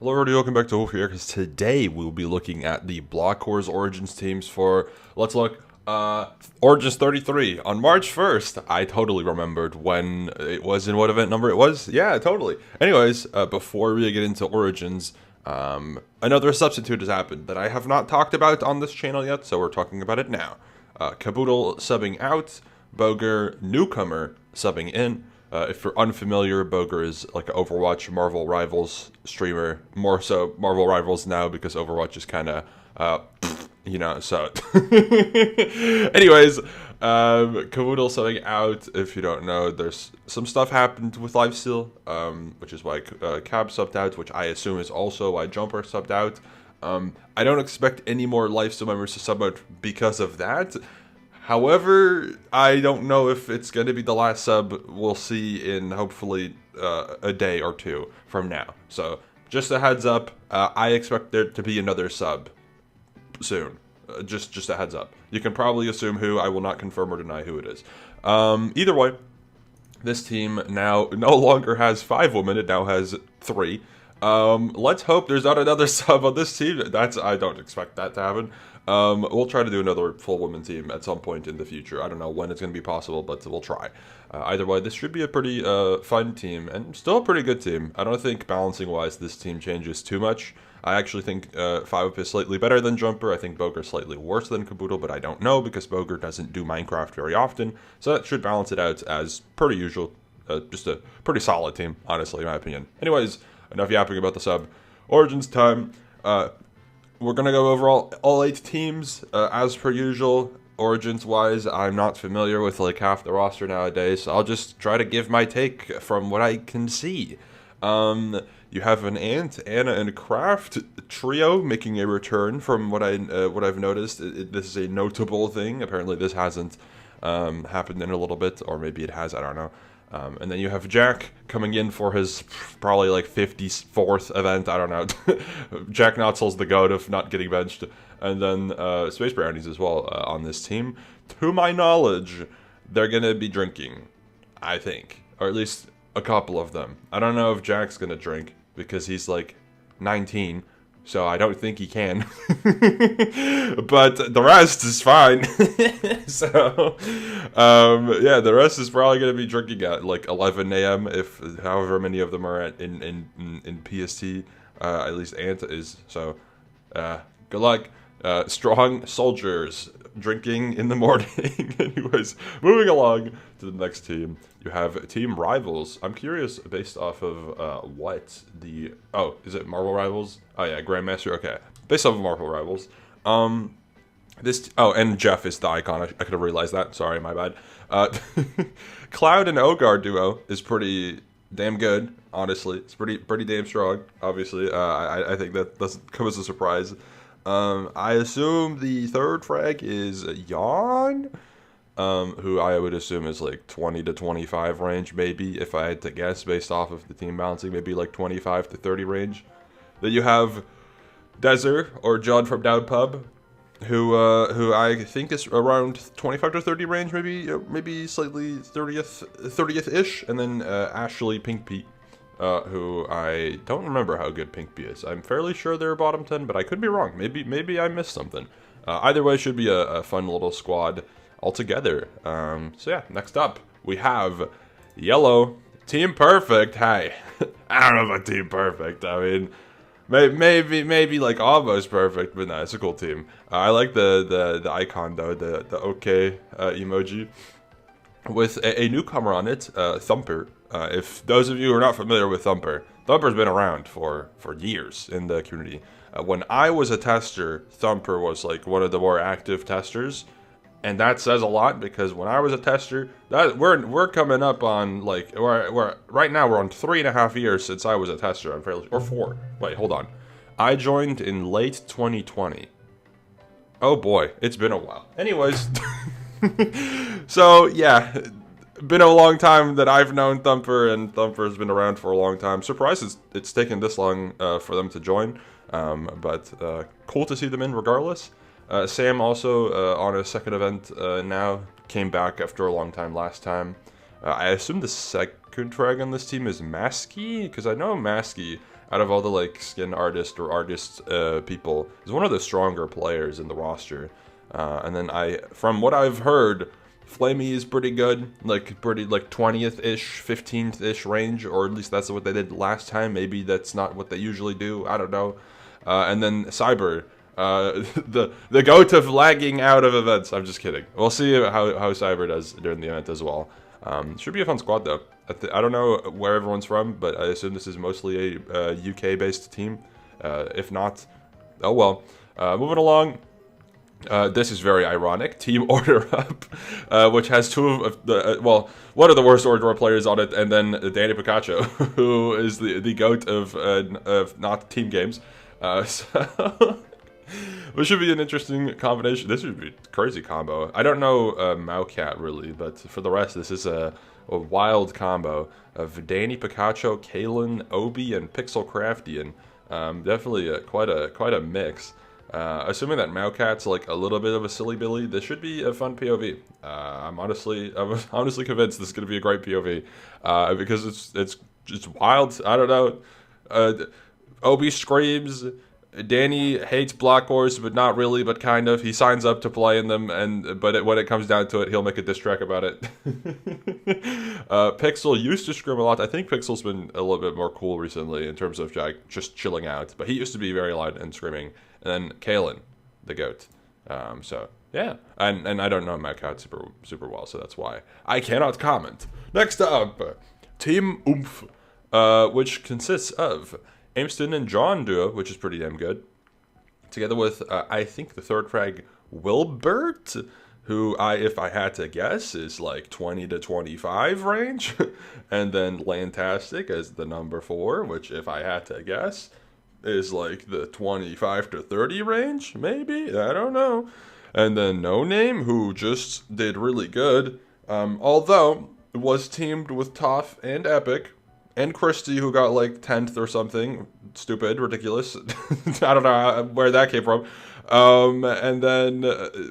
Hello everybody, welcome back to Wolfeei here, because today we will be looking at the blockwars Origins teams for, let's look, Origins 33. On March 1st, I totally remembered when it was and what event number it was. Yeah, totally. Anyways, before we get into Origins, another substitute has happened that I have not talked about on this channel yet, so we're talking about it now. Caboodle subbing out, Boger newcomer subbing in. If you're unfamiliar, Boger is like an Overwatch Marvel Rivals streamer. More so Marvel Rivals now because Overwatch is kind of, so. Anyways, Caboodle subbing out. If you don't know, there's some stuff happened with Lifesteal, which is why Cab subbed out, which I assume is also why Jumper subbed out. I don't expect any more Lifesteal members to sub out because of that. However, I don't know if it's going to be the last sub. We'll see in hopefully a day or two from now. So just a heads up, I expect there to be another sub soon. Just a heads up. You can probably assume who. I will not confirm or deny who it is. Either way, this team now no longer has 5 women. It now has 3. Let's hope there's not another sub on this team. I don't expect that to happen. We'll try to do another full women team at some point in the future. I don't know when it's going to be possible, but we'll try. Either way, this should be a pretty fun team, and still a pretty good team. I don't think balancing-wise this team changes too much. I actually think 5-Up is slightly better than Jumper. I think Boger is slightly worse than Caboodle, but I don't know because Boger doesn't do Minecraft very often. So that should balance it out as pretty usual. Just a pretty solid team, honestly, in my opinion. Anyways, enough yapping about the sub. Origins time. We're going to go over all 8 teams, as per usual. Origins-wise, I'm not familiar with like half the roster nowadays, so I'll just try to give my take from what I can see. You have an Ant, Anna, and Craft trio making a return from what I've noticed. This is a notable thing. Apparently this hasn't happened in a little bit, or maybe it has, I don't know. And then you have Jack coming in for his probably like 54th event, I don't know. Jack Notzel's the goat of not getting benched. And then Space Brownies as well on this team. To my knowledge, they're going to be drinking, I think. Or at least a couple of them. I don't know if Jack's going to drink because he's like 19. So I don't think he can. But the rest is fine. So, yeah, the rest is probably going to be drinking at like 11 a.m. if however many of them are in PST. At least Ant is. So, good luck. Strong soldiers drinking in the morning. Anyways, moving along to the next team. You have Team Rivals. I'm curious, based off of what the... Oh, is it Marvel Rivals? Oh, yeah, Grandmaster. Okay. Based off of Marvel Rivals. Oh, and Jeff is the icon. I could have realized that. Sorry, my bad. Cloud and Ogar duo is pretty damn good, honestly. It's pretty damn strong, obviously. I think that doesn't come as a surprise. I assume the third frag is Yawn, who I would assume is like 20 to 25 range, maybe, if I had to guess, based off of the team balancing, maybe like 25 to 30 range. Then you have Desert, or John from Down Pub, who I think is around 25 to 30 range, maybe slightly 30th-ish, and then Ashley Pink Pete. Who I don't remember how good Pink Bee is. I'm fairly sure they're bottom 10, but I could be wrong. Maybe I missed something. Either way, should be a fun little squad altogether. So yeah, next up, we have Yellow, Team Perfect. Hey, I don't know about Team Perfect. I mean, maybe like almost perfect, but no, it's a cool team. I like the icon though, the OK emoji. With a newcomer on it, Thumper. If those of you who are not familiar with Thumper, Thumper's been around for years in the community. When I was a tester, Thumper was like one of the more active testers, and that says a lot because when I was a tester, we're coming up on like we're right now we're on 3.5 years since I was a tester. I'm fairly or 4. Wait, hold on. I joined in late 2020. Oh boy, it's been a while. Anyways. So, yeah, been a long time that I've known Thumper, and Thumper's been around for a long time. Surprised it's taken this long for them to join, but cool to see them in regardless. Sam also on a second event now, came back after a long time last time. I assume the second frag on this team is Masky, because I know Masky out of all the like skin artist or artist people, is one of the stronger players in the roster. And then from what I've heard, Flamey is pretty good, like pretty like 20th-ish, 15th-ish range, or at least that's what they did last time. Maybe that's not what they usually do. I don't know. And then Cyber, the goat of lagging out of events. I'm just kidding. We'll see how Cyber does during the event as well. Should be a fun squad though. I don't know where everyone's from, but I assume this is mostly a UK-based team. If not, oh well. Moving along. This is very ironic. Team OrderUp, which has two of the one of the worst OrderUp players on it, and then Danny Picacho, who is the goat of not team games. So which should be an interesting combination. This would be a crazy combo. I don't know Maucat really, but for the rest, this is a wild combo of Danny Picacho, Kalen, Obi, and Pixel Craftian. Definitely quite a mix. Assuming that Maucat's like a little bit of a silly Billy, this should be a fun POV. I'm honestly convinced this is gonna be a great POV because it's just wild. I don't know. Obi screams. Danny hates blockwars, but not really, but kind of. He signs up to play in them, but when it comes down to it, he'll make a diss track about it. Pixel used to scream a lot. I think Pixel's been a little bit more cool recently in terms of like, just chilling out, but he used to be very loud and screaming. And then Kalen, the goat. So yeah, and I don't know Maucat super well, so that's why I cannot comment. Next up, Team Oomph, which consists of Amston and John duo, which is pretty damn good. Together with, I think the third frag, Wilbert, who if I had to guess, is like 20 to 25 range. And then Lantastic as the number 4, which if I had to guess, is like the 25 to 30 range, maybe? I don't know. And then No Name, who just did really good. Although, was teamed with Toph and Epic. And Christy, who got like 10th or something. Stupid, ridiculous. I don't know where that came from. And then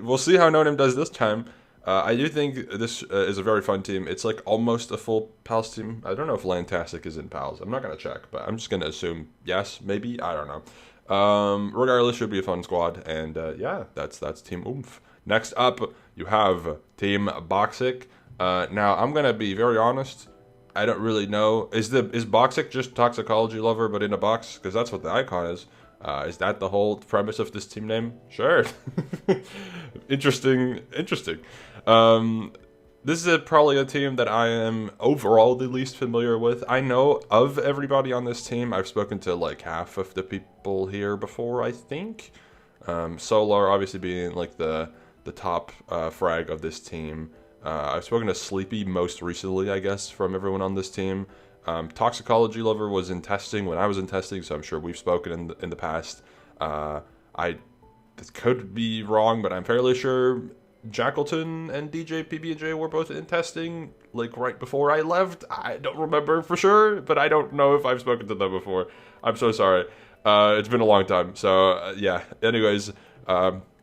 we'll see how No Name does this time. I do think this is a very fun team. It's like almost a full PALS team. I don't know if Lantastic is in PALS. I'm not going to check, but I'm just going to assume yes, maybe. I don't know. Regardless, should be a fun squad. And yeah, that's Team Oomph. Next up, you have Team Boxic. Now, I'm going to be very honest. I don't really know. Is Boxic just Toxicology Lover but in a box? Because that's what the icon is. Is that the whole premise of this team name? Sure. Interesting. This is probably a team that I am overall the least familiar with. I know of everybody on this team. I've spoken to like half of the people here before, I think. Solar obviously being like the top frag of this team. I've spoken to Sleepy most recently, I guess, from everyone on this team. Toxicology Lover was in testing when I was in testing, so I'm sure we've spoken in the past. This could be wrong, but I'm fairly sure Jackleton and DJ PB&J were both in testing, like right before I left. I don't remember for sure, but I don't know if I've spoken to them before. I'm so sorry. It's been a long time, so yeah. Anyways,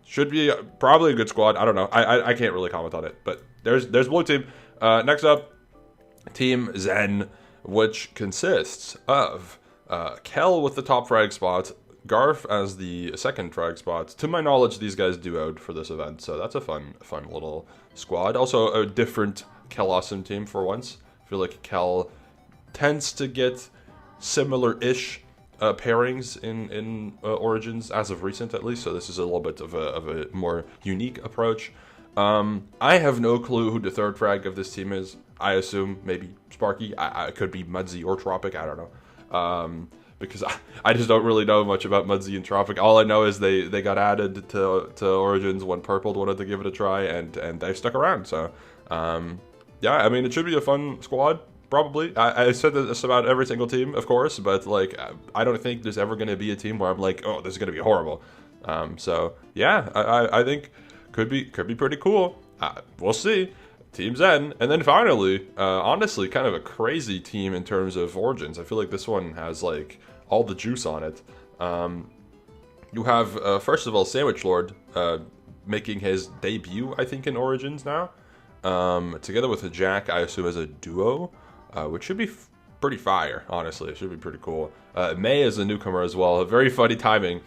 should be probably a good squad. I don't know. I can't really comment on it, but there's blue team. Next up, Team Zen, which consists of Kel with the top frag spot, Garf as the second frag spot. To my knowledge, these guys duoed for this event, so that's a fun little squad. Also, a different Kel Awesome team for once. I feel like Kel tends to get similar-ish pairings in Origins, as of recent at least, so this is a little bit of a more unique approach. I have no clue who the third frag of this team is. I assume maybe Sparky. I could be Mudzy or Tropic, I don't know. Because I just don't really know much about Mudzy and Tropic. All I know is they got added to Origins when Purple wanted to give it a try, and they've stuck around. So, yeah, I mean, it should be a fun squad, probably. I said this about every single team, of course, but, like, I don't think there's ever going to be a team where I'm like, oh, this is going to be horrible. So, yeah, I think could be pretty cool. We'll see. Team Zen. And then finally, honestly, kind of a crazy team in terms of Origins. I feel like this one has, like, all the juice on it. You have, first of all, Sandwich Lord making his debut, I think, in Origins now. Together with a Jack, I assume, as a duo, which should be pretty fire, honestly. It should be pretty cool. May is a newcomer as well. Very funny timing.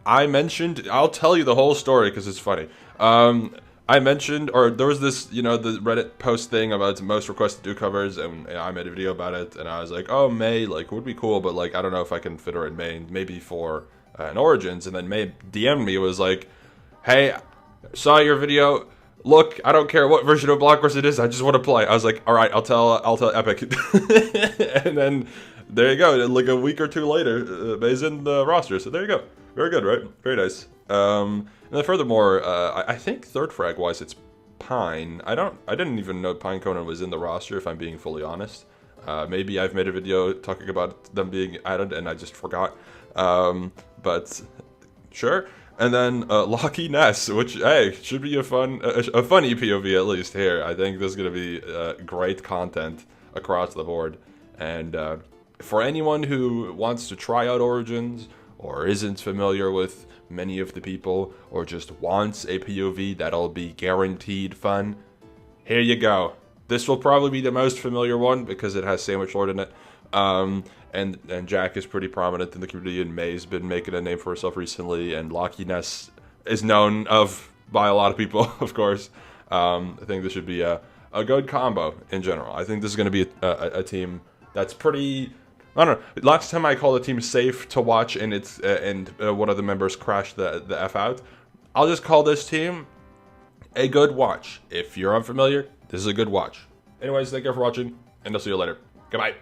I'll tell you the whole story because it's funny. I mentioned, or there was this, the Reddit post thing about most requested newcomers, and I made a video about it, and I was like, oh, May, like, would be cool, but, like, I don't know if I can fit her in May, maybe for an Origins, and then May DM'd me, was like, hey, saw your video, look, I don't care what version of Blockwars it is, I just want to play. I was like, alright, I'll tell Epic. And then, there you go, like a week or two later, May's in the roster, so there you go. Very good, right? Very nice. And then furthermore, I think third frag wise it's Pine. I didn't even know Pine Conan was in the roster, if I'm being fully honest. Maybe I've made a video talking about them being added and I just forgot. But sure. And then Locky Ness, which hey should be a funny POV at least here. I think this is gonna be great content across the board. And for anyone who wants to try out Origins or isn't familiar with many of the people, or just wants a POV that'll be guaranteed fun, here you go. This will probably be the most familiar one because it has Sandwich Lord in it. And Jack is pretty prominent in the community, and May's been making a name for herself recently, and Locky Ness is known by a lot of people, of course. I think this should be a good combo in general. I think this is going to be a team that's pretty... I don't know. Last time I called a team safe to watch, and one of the members crashed the F out. I'll just call this team a good watch. If you're unfamiliar, this is a good watch. Anyways, thank you for watching, and I'll see you later. Goodbye.